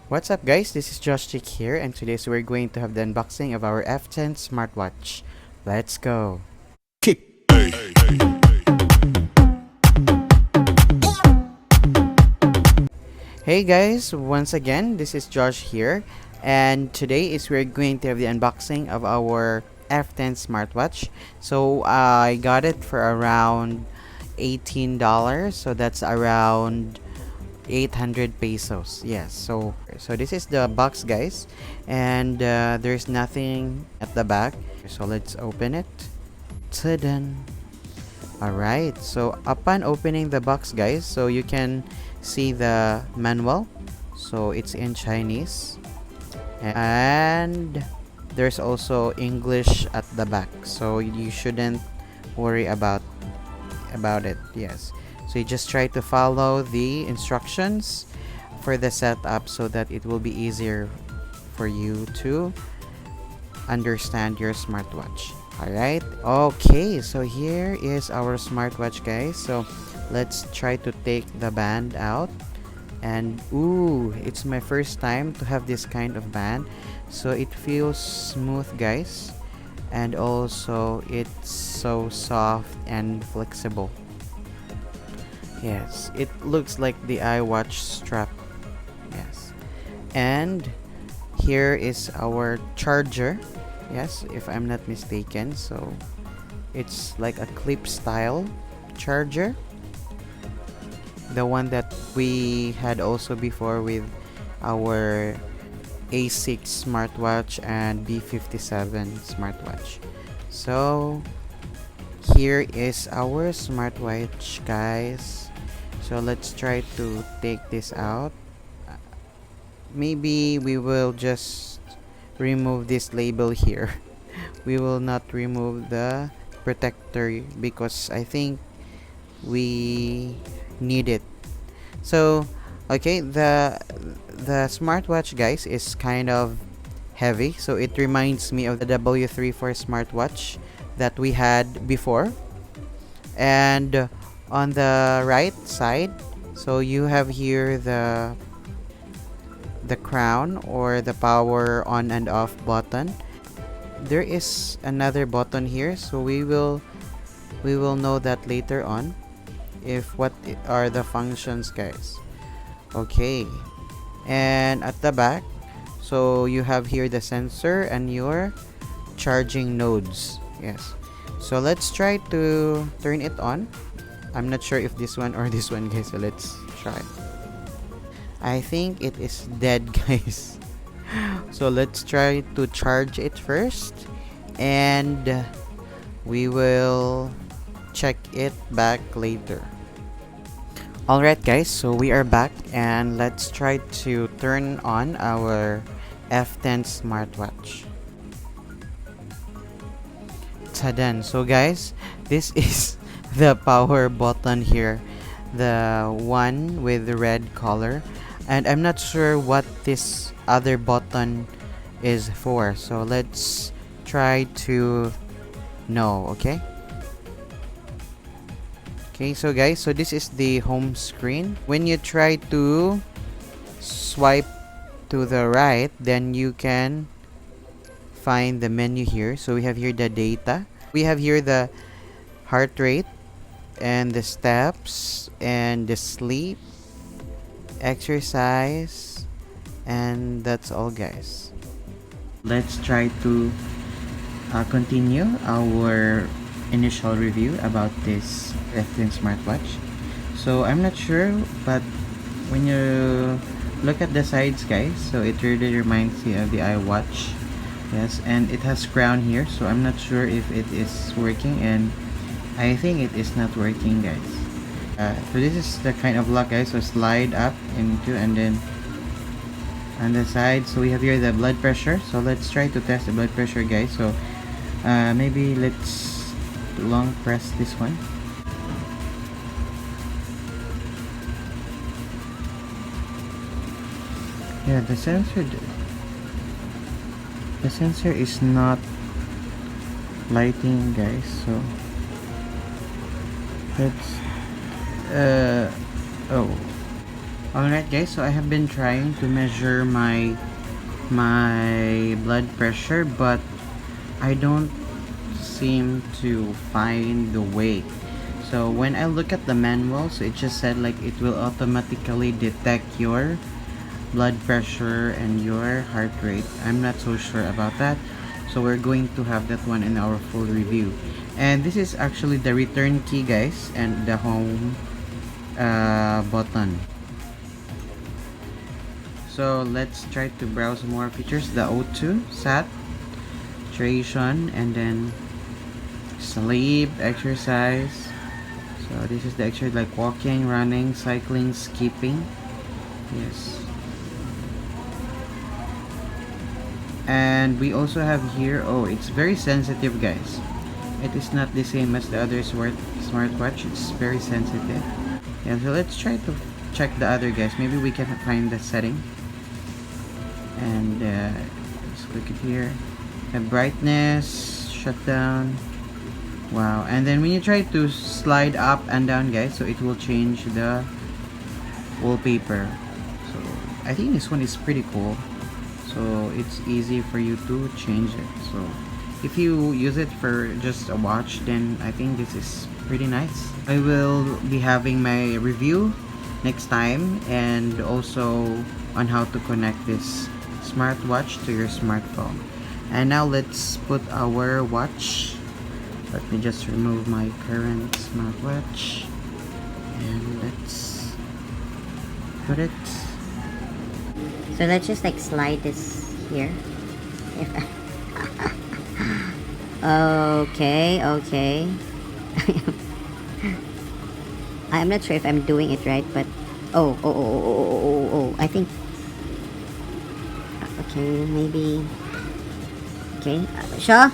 What's up guys, this is Josh here, and today we're going to have the unboxing of our F10 Smartwatch. Let's go! Hey guys, once again, this is Josh here, and today we're going to have the unboxing of our F10 Smartwatch. So I got it for around $18, so that's around 800 pesos. Yes, so this is the box guys, and there's nothing at the back, so let's open it. Ta-da! Alright, so upon opening the box guys, so you can see the manual, so it's in Chinese, and there's also English at the back, so you shouldn't worry about it. Yes, so you just try to follow the instructions for the setup so that it will be easier for you to understand your smartwatch. Alright, okay, so here is our smartwatch guys. So let's try to take the band out, and ooh, it's my first time to have this kind of band, so it feels smooth guys, and also it's so soft and flexible. Yes, it looks like the iWatch strap. Yes, and here is our charger. Yes, if I'm not mistaken, so it's like a clip style charger, the one that we had also before with our A6 smartwatch and B57 smartwatch. So here is our smartwatch guys, so let's try to take this out. Maybe we will just remove this label here. We will not remove the protector because I think we need it. So okay, the smartwatch guys is kind of heavy, so it reminds me of the W34 smartwatch that we had before. And on the right side, so you have here the crown or the power on and off button. There is another button here, so we will know that later on if what are the functions guys. Okay, and at the back, so you have here the sensor and your charging nodes. Yes, so let's try to turn it on. I'm not sure if this one or this one guys, so let's try. I think it is dead guys. So let's try to charge it first, and we will check it back later. Alright guys, so we are back, and let's try to turn on our F10 smartwatch. Ta-da! So guys, this is the power button here, the one with the red color, and I'm not sure what this other button is for, so let's try to know. Okay, so guys, so this is the home screen. When you try to swipe to the right, then you can find the menu here. So we have here the data, we have here the heart rate and the steps and the sleep, exercise, and that's all guys. Let's try to continue our initial review about this F10 smartwatch. So I'm not sure, but when you look at the sides guys, so it really reminds me of the iWatch. Yes, and it has crown here, so I'm not sure if it is working, and I think it is not working guys. So this is the kind of lock guys, so slide up into, and then on the side, so we have here the blood pressure. So let's try to test the blood pressure guys. So maybe let's long press this one. Yeah, the sensor is not lighting guys, so let's oh Alright guys, so I have been trying to measure my blood pressure, but I don't seem to find the way. So when I look at the manual, so it just said like it will automatically detect your blood pressure and your heart rate. I'm not so sure about that, so we're going to have that one in our full review. And this is actually the return key guys, and the home button. So let's try to browse more features. The O2, sat, duration, and then sleep, exercise. So this is the exercise like walking, running, cycling, skipping. Yes. And we also have here, oh, it's very sensitive guys. It is not the same as the other smartwatch. It's very sensitive. Yeah, so let's try to check the other guys. Maybe we can find the setting. And let's click it here. The brightness, shutdown. Wow. And then when you try to slide up and down guys, so it will change the wallpaper. So I think this one is pretty cool. So it's easy for you to change it. So if you use it for just a watch, then I think this is pretty nice. I will be having my review next time, and also on how to connect this smartwatch to your smartphone. And now let's put our watch. Let me just remove my current smartwatch, and let's put it. So let's just like slide this here. If okay. I'm not sure if I'm doing it right, but oh. I think. Okay, maybe. Okay, sure.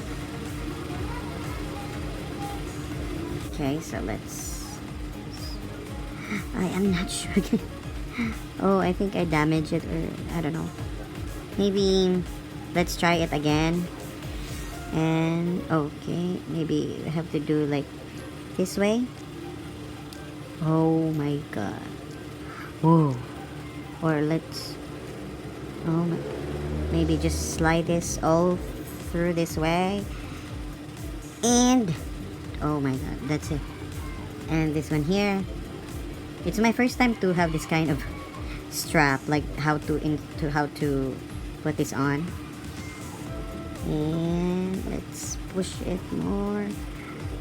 Okay, so let's. I am not sure. Oh, I think I damaged it, or I don't know. Maybe let's try it again. And okay, maybe I have to do like this way. Oh my god. Whoa. Or let's, oh my, maybe just slide this all through this way. And oh my god, that's it. And this one here, it's my first time to have this kind of strap, like how to put this on. And let's push it more.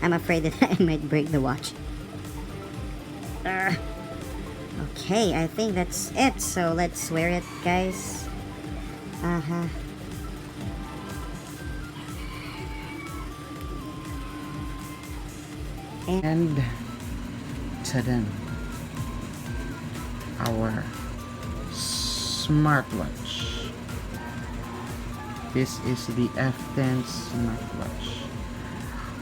I'm afraid that I might break the watch. Okay, I think that's it. So let's wear it, guys. And ta-da! Our smartwatch. This is the F10 Smartwatch.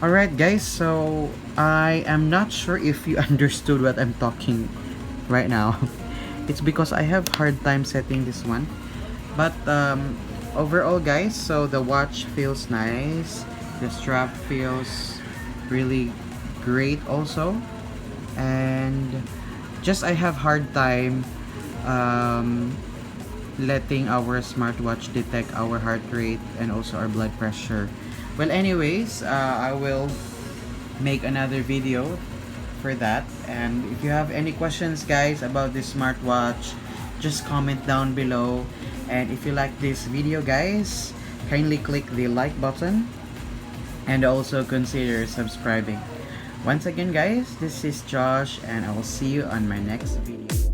Alright guys, so I am not sure if you understood what I'm talking right now. It's because I have hard time setting this one. But overall guys, so the watch feels nice. The strap feels really great also. And just I have hard time letting our smartwatch detect our heart rate and also our blood pressure. Well anyways, I will make another video for that. And if you have any questions guys about this smartwatch, just comment down below. And if you like this video guys, kindly click the like button and also consider subscribing. Once again guys, this is Josh, and I will see you on my next video.